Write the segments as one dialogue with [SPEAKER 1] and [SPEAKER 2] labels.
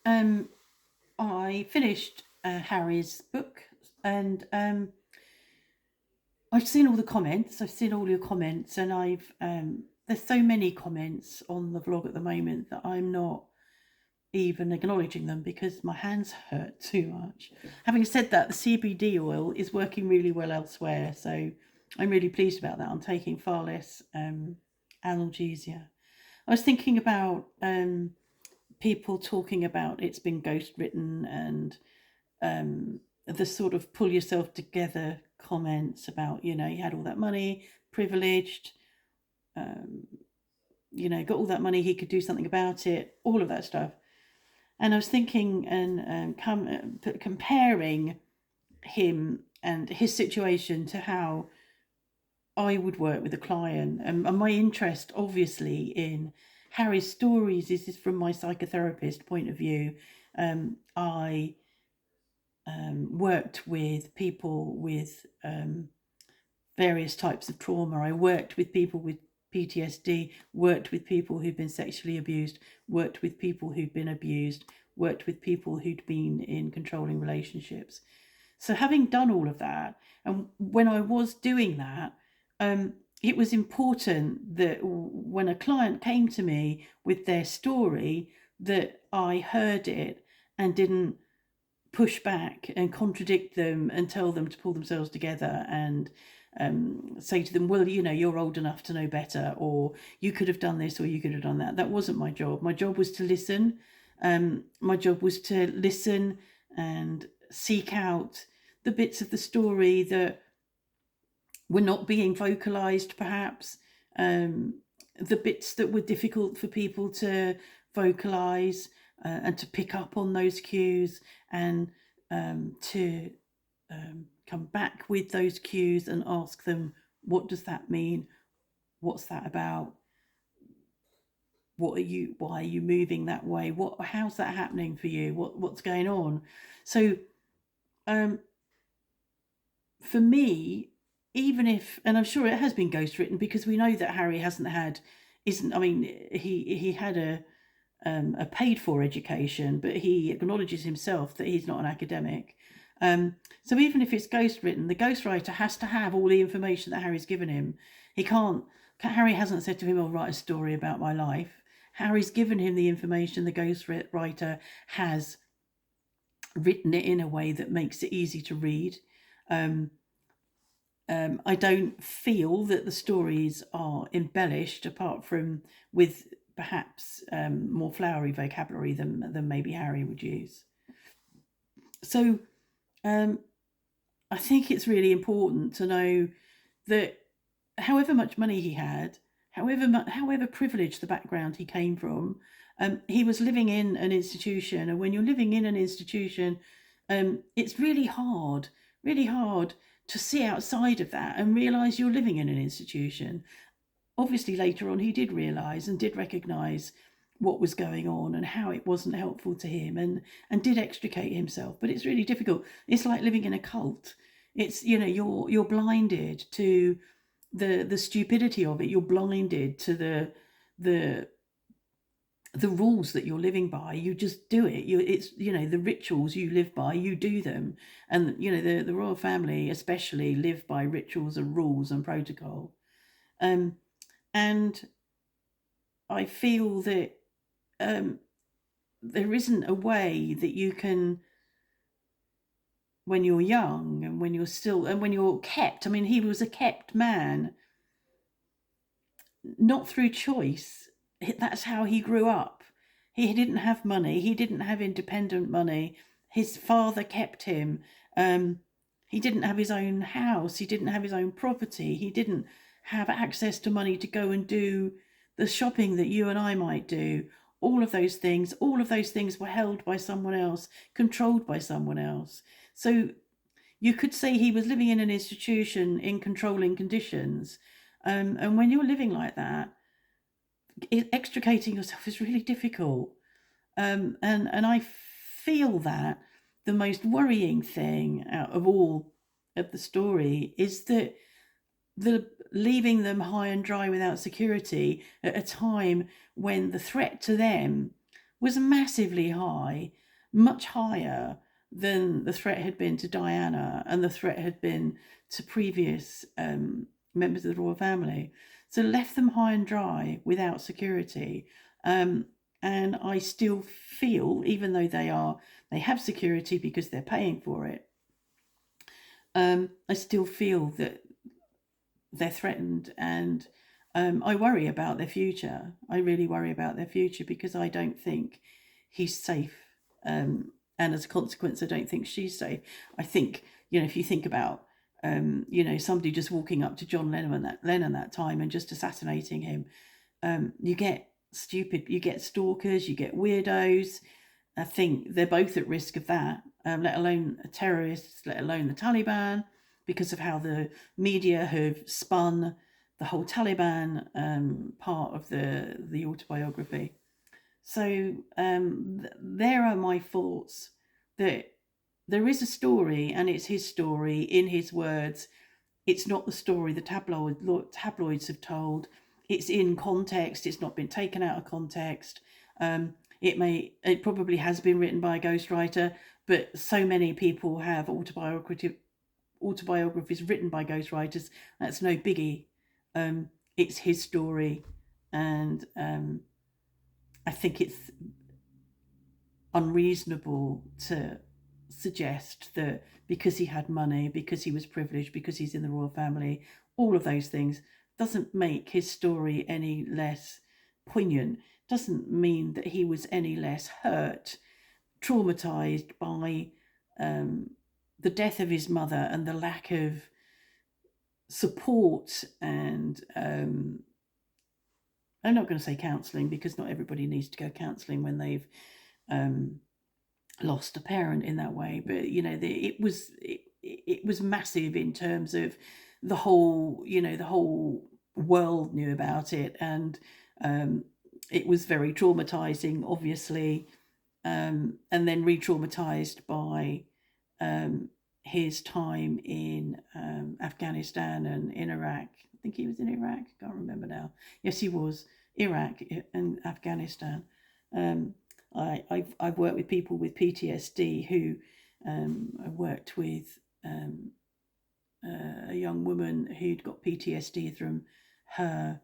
[SPEAKER 1] um, I finished Harry's book, and I've seen all the comments. I've seen all your comments, and I've there's so many comments on the vlog at the moment that I'm not even acknowledging them because my hands hurt too much. Having said that, the CBD oil is working really well elsewhere, so I'm really pleased about that. I'm taking far less analgesia. I was thinking about people talking about it's been ghost written, and the sort of pull yourself together comments about, you had all that money, privileged, um, got all that money, he could do something about it, all of that stuff. And I was thinking and comparing him and his situation to how I would work with a client. And my interest, obviously, in Harry's stories is from my psychotherapist point of view. I worked with people with various types of trauma. I worked with people with PTSD, worked with people who'd been sexually abused, worked with people who'd been abused, worked with people who'd been in controlling relationships. So, having done all of that, and when I was doing that, it was important that when a client came to me with their story, that I heard it and didn't push back and contradict them and tell them to pull themselves together and say to them, well, you're old enough to know better, or you could have done this, or you could have done that. That wasn't my job. My job was to listen. My job was to listen and seek out the bits of the story that were not being vocalized, perhaps, the bits that were difficult for people to vocalize, and to pick up on those cues, and to come back with those cues and ask them, what does that mean? What's that about? Why are you moving that way? How's that happening for you? What's going on? So um, for me, even if, and I'm sure it has been ghostwritten, because we know that Harry isn't. I mean, he had a paid for education, but he acknowledges himself that he's not an academic. So even if it's ghostwritten, the ghostwriter has to have all the information that Harry's given him. He can't. Harry hasn't said to him, "I'll write a story about my life." Harry's given him the information. The ghostwriter has written it in a way that makes it easy to read. Um, I don't feel that the stories are embellished, apart from with perhaps more flowery vocabulary than maybe Harry would use. So um, I think it's really important to know that however much money he had, however privileged the background he came from, he was living in an institution, and when you're living in an institution, it's really hard to see outside of that and realise you're living in an institution. Obviously, later on, he did realise and did recognise what was going on and how it wasn't helpful to him, and did extricate himself. But it's really difficult. It's like living in a cult. It's, you're blinded to the stupidity of it. You're blinded to the the rules that you're living by. You just do it. It's, the rituals you live by, you do them. And the royal family especially live by rituals and rules and protocol. um and I feel that um there isn't a way that you can, when you're young and when you're kept. I mean, he was a kept man, not through choice. That's how he grew up. He didn't have money. He didn't have independent money. His father kept him. He didn't have his own house. He didn't have his own property. He didn't have access to money to go and do the shopping that you and I might do. All of those things were held by someone else, controlled by someone else. So you could say he was living in an institution in controlling conditions. And when you're living like that, extricating yourself is really difficult. And I feel that the most worrying thing out of all of the story is that the leaving them high and dry without security at a time when the threat to them was massively high, much higher than the threat had been to Diana and the threat had been to previous members of the royal family. So left them high and dry without security. Um, and I still feel, even though they have security because they're paying for it, I still feel that they're threatened, and I worry about their future. I really worry about their future because I don't think he's safe, and as a consequence, I don't think she's safe. I think, if you think about somebody just walking up to John Lennon that time and just assassinating him, you get you get stalkers, you get weirdos. I think they're both at risk of that, let alone terrorists, let alone the Taliban, because of how the media have spun the whole Taliban part of the autobiography. So there are my thoughts that there is a story, and it's his story in his words. It's not the story the tabloids have told. It's in context. It's not been taken out of context. It probably has been written by a ghostwriter, but so many people have autobiographies written by ghostwriters. That's no biggie. It's his story, and I think it's unreasonable to suggest that because he had money, because he was privileged, because he's in the royal family, all of those things doesn't make his story any less poignant, doesn't mean that he was any less hurt, traumatized by the death of his mother and the lack of support and I'm not going to say counselling, because not everybody needs to go counselling when they've lost a parent in that way. But it was massive in terms of the whole world knew about it, and it was very traumatizing, obviously, and then re-traumatized by his time in Afghanistan and in Iraq. I think he was in Iraq. I can't remember now. Yes, he was. Iraq and Afghanistan. I've worked with people with PTSD who I worked with a young woman who'd got PTSD from her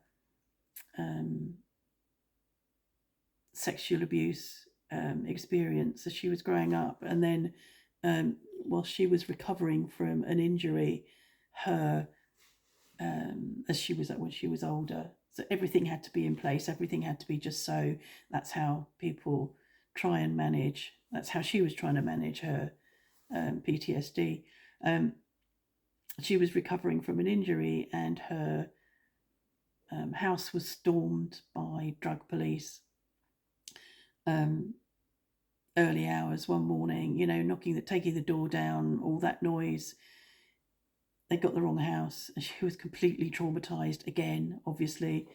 [SPEAKER 1] sexual abuse experience as she was growing up, and then while she was recovering from an injury, her as she was when she was older. So everything had to be in place. Everything had to be just so. That's how people try and manage. That's how she was trying to manage her PTSD. She was recovering from an injury, and her house was stormed by drug police. Early hours one morning, taking the door down, all that noise. They got the wrong house, and she was completely traumatized again, obviously.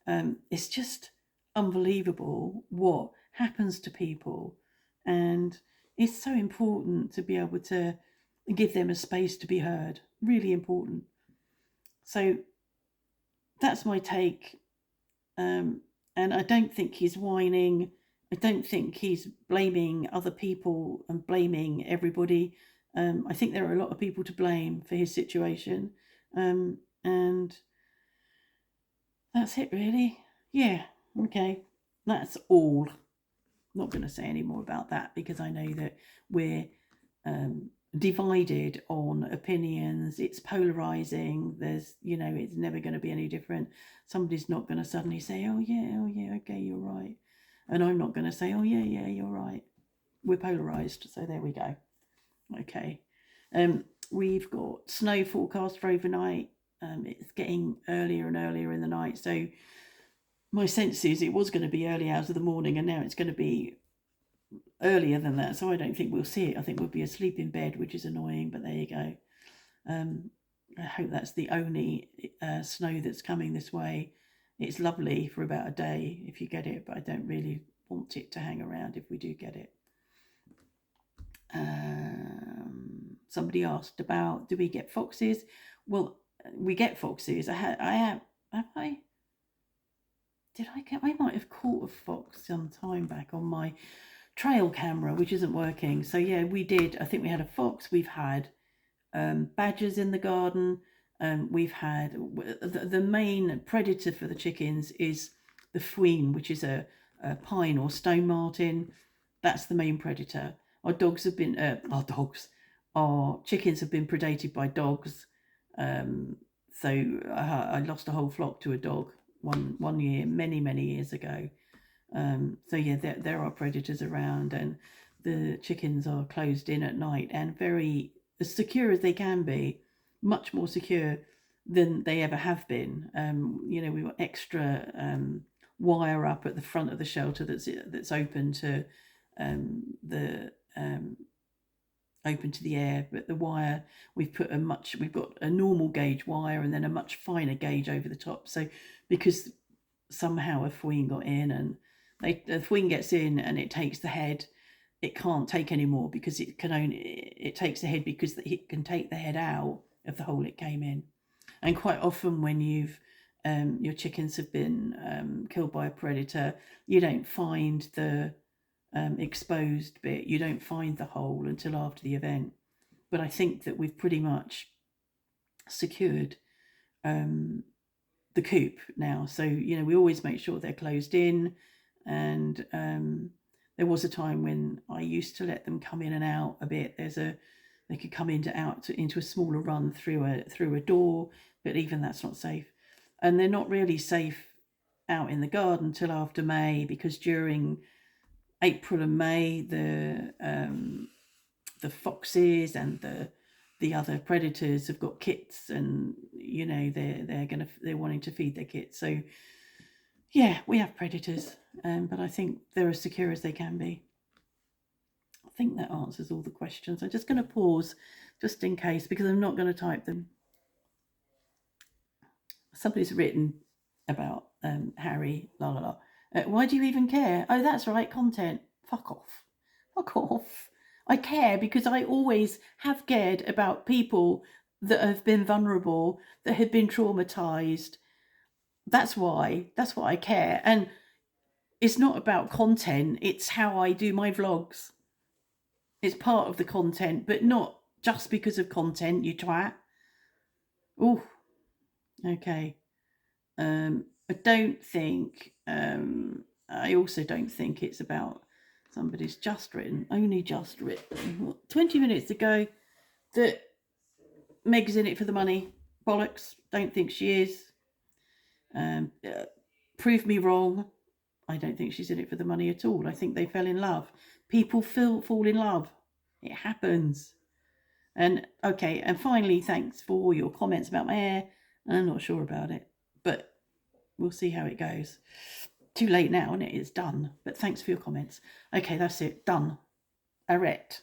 [SPEAKER 1] It's just unbelievable what happens to people, and it's so important to be able to give them a space to be heard. Really important. So that's my take, and I don't think he's whining. I don't think he's blaming other people and blaming everybody. I think there are a lot of people to blame for his situation, and that's it, really. Yeah, okay, that's all. Not going to say any more about that because I know that we're divided on opinions. It's polarizing. It's never going to be any different. Somebody's not going to suddenly say, oh yeah, okay, you're right. And I'm not going to say, oh yeah, you're right. We're polarized. So there we go. Okay. We've got snow forecast for overnight. It's getting earlier and earlier in the night. So my sense is it was going to be early hours of the morning, and now it's going to be earlier than that. So I don't think we'll see it. I think we'll be asleep in bed, which is annoying, but there you go. I hope that's the only snow that's coming this way. It's lovely for about a day if you get it, but I don't really want it to hang around if we do get it. Somebody asked about, do we get foxes? Well, we get foxes. Have I? I might have caught a fox some time back on my trail camera, which isn't working. So yeah, we did. I think we had a fox. We've had badgers in the garden. We've had the main predator for the chickens is the fween, which is a pine or stone martin. That's the main predator. Our dogs have been our chickens have been predated by dogs. So I lost a whole flock to a dog one year, many years ago. So yeah, there are predators around, and the chickens are closed in at night and very as secure as they can be, much more secure than they ever have been. We've got extra wire up at the front of the shelter that's open to the open to the air, but the wire we've got a normal gauge wire and then a much finer gauge over the top. So because somehow a fween got in and the fween gets in and it takes the head, it can't take anymore because it takes the head because it can take the head out of the hole it came in. And quite often when your chickens have been killed by a predator, you don't find the exposed bit, you don't find the hole until after the event. But I think that we've pretty much secured the coop now. So we always make sure they're closed in, and there was a time when I used to let them come in and out a bit. They could come into a smaller run through a door, but even that's not safe. And they're not really safe out in the garden till after May, because during April and May the foxes and the other predators have got kits, and they're wanting to feed their kits. So yeah, we have predators, but I think they're as secure as they can be. I think that answers all the questions. I'm just going to pause just in case, because I'm not going to type them. Somebody's written about Harry, la la la. Why do you even care? Oh, that's right, content. Fuck off. Fuck off. I care because I always have cared about people that have been vulnerable, that have been traumatized. That's why I care. And it's not about content, it's how I do my vlogs. It's part of the content, but not just because of content, you twat. Oh, okay. I don't think, I also don't think it's about somebody's only just written 20 minutes ago that Meg's in it for the money. Bollocks. Don't think she is. Prove me wrong. I don't think she's in it for the money at all. I think they fell in love. People fall in love. It happens. And okay, and finally, thanks for your comments about my hair. I'm not sure about it, but we'll see how it goes. Too late now, and it is done. But thanks for your comments. Okay, that's it. Done. Arrête.